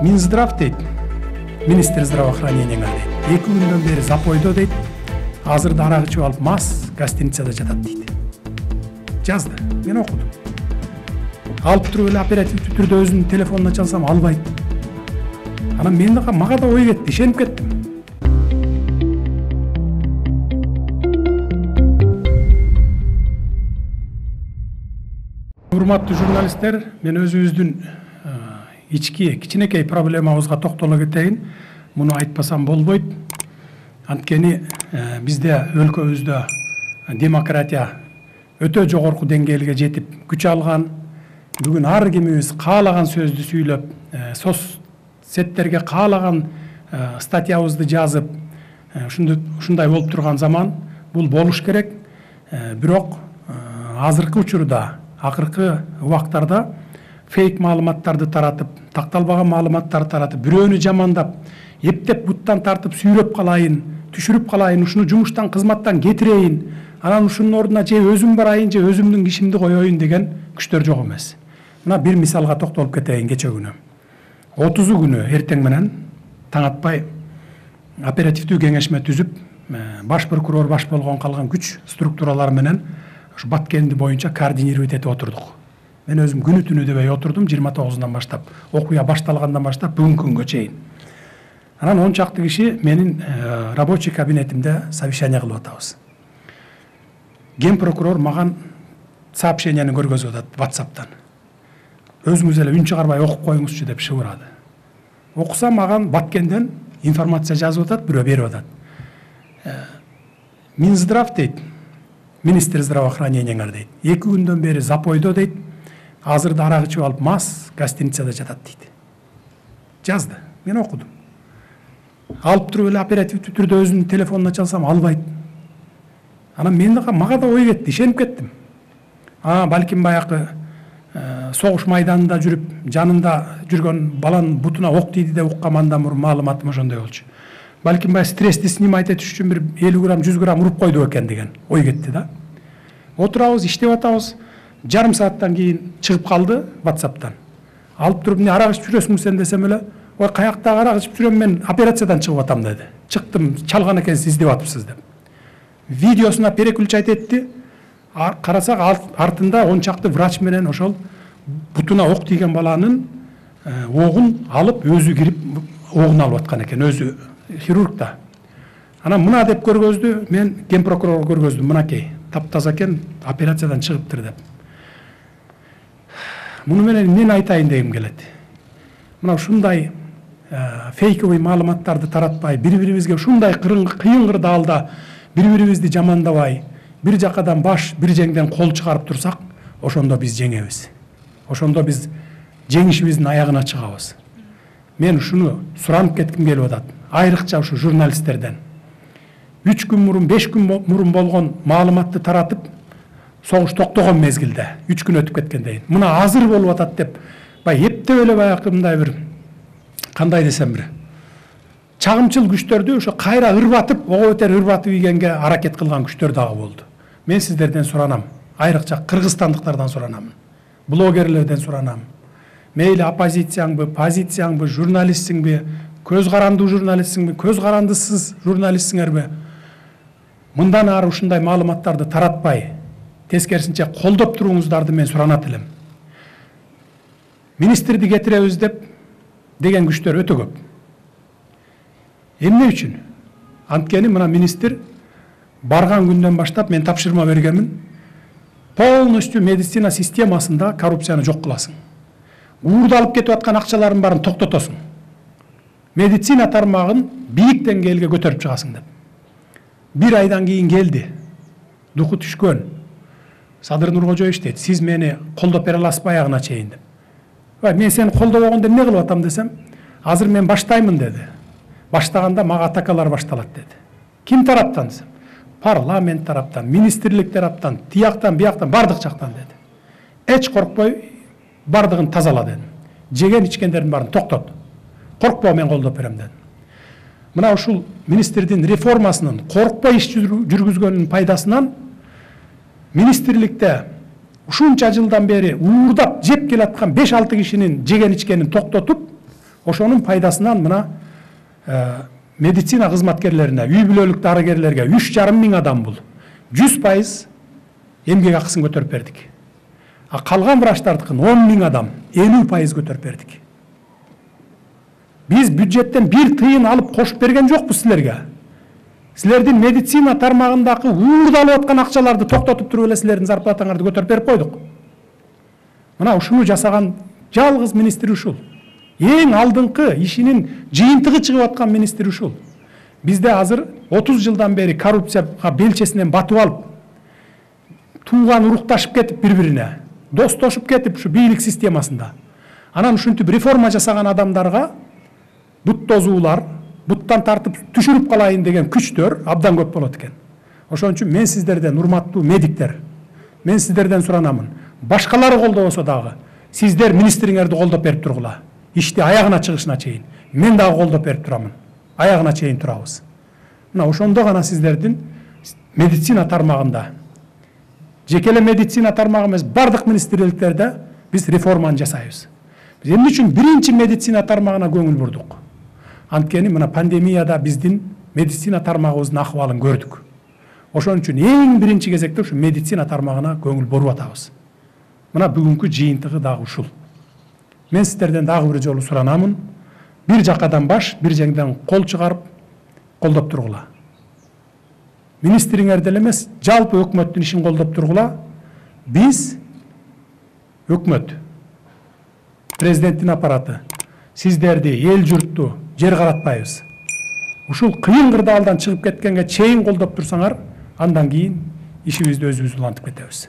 Минздрав дейт, министр здравоохранения дейт. 2 күндөн бери запойдо дейт. Азырда арак ичип алып мас гостиницада жатат дейт. Жазды. Мен окудум. Алып туруп эле оперативдүү түрдө өзүнүн телефонуна чалсам албайт. Анан мага да ой кетти, ишенип кеттим. Урматтуу журналисттер, мен өзүбүздүн ички кичинекей проблемабызга токтоло кетейин. Муну айтпасам болбойт. Анткени бизде өлкөбүздө демократия өтө жогорку деңгээлге жетип күч алган. Бүгүн ар кимибиз каалаган сөздү сүйлөп, соцсеттерге каалаган статьябызды жазып, ушундай болуп турган заман. Бул болуш керек. Бирок азыркы учурда, акыркы убактарда фейк маалыматтарды таратып, такталбаган маалыматтарды таратып, бирөөнү жамандап, эптеп буттан тартып сүйрөп калайын, түшүрүп калайын, ушуну жумуштан, кызматтан кетирейин, анан ушунун ордуна же өзүм барайын, же өзүмдүн кишимди коёюн деген күчтөр жок эмес. Мына бир мисалга токтолуп кетейин. Кече күнү 30 күнү эртең менен таң атпай оперативдүү кеңешме түзүп, баш прокурор баш болгон калган күч структуралары менен ушу Баткенди боюнча координировать этип отурдук. Мен өзүм күнү түнү дебей отурдум, 29-ндан баштап, окуя башталгандан баштап бүгүнкү күнгө чейин. Анан 10 чакты киши менин рабочий кабинетимде совещание кылып атабыз. Ген прокурор маган сообщениени көргөзүп атат WhatsApp'тан. Өзүңүз эле үн чыгарбай окуп коюңузчу деп шыбырады. Окусам маган Баткенден информация жазып атат, бирөө берип атат. Минздрав дейт, министр здравоохранения дейт. 2 күндөн бери запойдо дейт. Азырда арак ичип алып мас гостиницада жатат дейт. Жазды. Мен окудум. Алып туруп эле оперативдүү түрдө өзүнүн телефонуна чалсам албайт. Анан мага да ой кетти, ишенип кеттим. Балким баягы согуш майданында жүрүп, жанында жүргөн баланын бутуна ок тийди деп уккам, андан мурун маалыматым ошондой болчу. Балким баягы стрессти снимать этиш үчүн бир 50 грамм, 100 грамм уруп койду экен деген ой кетти да. Отурабыз, иштеп атабыз. Жарым сааттан кийин чыгып калды WhatsApp'тан. Алып туруп, "Не арак ичип жүрөсүң сен?" десем эле, "Ой, каяктагы арак ичип жүрөм, мен операциядан чыгып атам" деди. "Чыктым, чалган экенсиз, издеп атыпсыз" деп. Видеосуна переключать этти. Карасак артында 10 чакты врач менен ошол бутуна ок тийген баланын огун алып өзү кирип огун алып аткан экен, өзү хирург да. Анан мына деп көргөздү, мен ген прокурорго көргөздүм, мынакей, таптаза экен, операциядан чыгыптыр деп. Муну менен эмнени айтайын дегим келет. Мына ушундай фейковый маалыматтарды таратпай, бири-бирибизге ушундай кыйын кырдаалда бири-бирибизди жамандабай, бир жакадан баш, бир жеңден кол чыгарып турсак, ошондо биз жеңебиз. Ошондо биз жеңишибиздин аягына чыгабыз. Мен ушуну суранып кетким келип атат. Айрыкча ушу журналисттерден. 3 күн мурун, 5 күн мурун болгон маалыматты таратып, согуш токтогон мезгилде 3 күн өтүп кеткенден мына азыр болуп атат деп, эптеп эле баягы мындай бир кандай десем бир чагымчыл күчтөрдү ошо кайра ырбатып, ого бетер ырбатып ийгенге аракет кылган күчтөр дагы болду. Мен сиздерден суранам, айрыкча кыргызстандыктардан суранам, блогерлерден суранам. Мейли оппозицияңбы, позицияңбы, журналистсиңби, көз карандуу журналистсиңби, көз карандысыз журналистсиңерби? Мындан ары ушундай маалыматтарды таратпай, тескерисинче колдоп туруңуздарды мен суранат элем. Министрди кетиребиз деген күчтөр өтө көп. Эмне үчүн? Анткени мына министр барган күндөн баштап мен тапшырма бергенмин. Полностью медицина системасында коррупцияны жок кыласың. Уурдалып кетип аткан акчалардын баарын токтотосуң. Медицина тармагын бийик деңгээлге көтөрүп чыгасың деп. 1 айдан кийин келди. Духу түшкөн. Садыр Нуркожоевич дейт, "Сиз мени колдоп бере аласызбы аягына чейин" деп. "Мен сени колдобогондо эмне кылып атам" десем, "Азыр мен баштаймын" деди. Баштаганда мага атакалар башталат деди. Ким тараптан десем? Парламент тараптан, министрлик тараптан, тияктан, бияктан, бардык жактан деди. Эч коркпой бардыгын тазала дедим. Жеген ичкендердин баарын токтот. Коркпо, мен колдоп берем дедим. Мына ушул министрдин реформасынын коркпой иш жүргүзгөнүнүн пайдасынан министрликте ушунча жылдан бери уурдап жеп келаткан 5-6 кишинин жеген ичкенин токтотуп, Ошонун пайдасынан мына медицина кызматкерлерине, үй бүлөлүк дарыгерлерге 3,5 миң адам бул 100% эмгек акысын көтөрүп бердик. А калган врачтардыкын 10 миң адам 50% көтөрүп бердик. Биз бюджеттен бир тыйын алып кошуп берген жокпуз силерге. Силердин медицина тармагындагы уурдалып аткан акчаларды токтотуп туруп эле силердин зарплатаңарды көтөрүп берип койдук. Мына ушуну жасаган жалгыз министр ушул. Эң алдыңкы ишинин жыйынтыгы чыгып аткан министр ушул. Бизде азыр 30 жылдан бери коррупцияга белчесинен батып алып, тууган урукташып кетип бири-бирине, достошуп кетип ушу бийлик системасында. Анан ушинтип реформа жасаган адамдарга бут тозуулар, буттан тартып түшүрүп калайын деген күчтөр абдан көп болот экен. Ошон үчүн мен сиздерден, урматтуу медиктер, мен сиздерден суранамын. Башкалары колдобосо дагы, сиздер министриңерди колдоп берип тургула. Ишти аягына чыгышына чейин. Мен дагы колдоп берип турамын. Аягына чейин турабыз. Мына ошондо гана сиздердин медицина тармагында, жеке эле медицина тармагы эмес, бардык министрликтерде биз реформаны жасайбыз. Биз эмне үчүн биринчи медицина тармагына көңүл бурдук? Анткени мына пандемияда биздин медицина тармагыбыздын акыбалын көрдүк. Ошон үчүн эң биринчи кезекте ушу медицина тармагына көңүл буруп атабыз. Мына бүгүнкү жыйынтыгы дагы ушул. Мен сиздерден дагы бир жолу суранамын. Бир жакадан баш, бир жеңден кол чыгарып, колдоп тургула. Министриңерди эле эмес, жалпы өкмөттүн ишин колдоп тургула. Биз өкмөт, президенттин аппараты, сиздерди, эл журтту жер каратпайбыз. Ушул кыйын кырдаалдан чыгып кеткенге чейин колдоп турсаңар, андан кийин ишибизди өзүбүз улантып кетебиз.